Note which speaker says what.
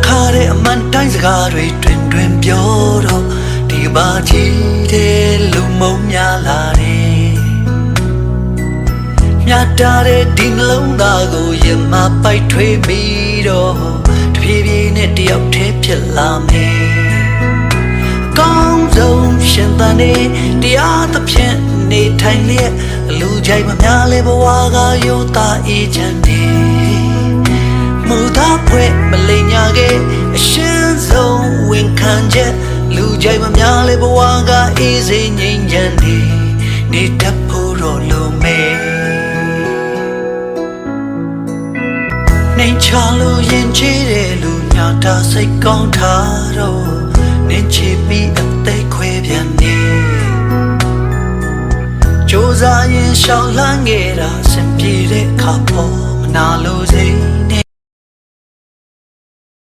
Speaker 1: ခါတဲ့အမှန်တိုင်းစကားတွေတွင်တွင်ပြောတော့ဒီဘာကြီးတဲ့လူမုံများလာတယ်မြတ်တာတဲ့ဒီနှလုံးသားကိုရမပိုက်ထွေးပြီးတော့တပြေးပြေးနဲ့တယောက်တည်းဖြစ်လာမယ်ကောင်းဆုံးရှင်သန်နေတရားသဖြင့်နေထိုင်လျက်လူကြိုက်မများလဲဘဝကရိုးသားအေးချမ်းနေမူသားဖွဲ့မလိမ်ညာခဲ့အရှင်းဆုံးဝန်ခံချက်လူကြိုက်မများလဲဘဝကအေးစိငြိမ်းချမ်းနေတတ်ဖို့တော့လိုမယ်နေချလို့ရင်ချေးတဲ့လူညာတာစိတ်ကောင်းထားတော့နင်းချပြီးအသက်ခွဲပြန်နေကြိုးစားရင်ရှောင်လန်းခဲ့တာစင်ပြေတဲ့ခါပေါ်မနာလို့စိ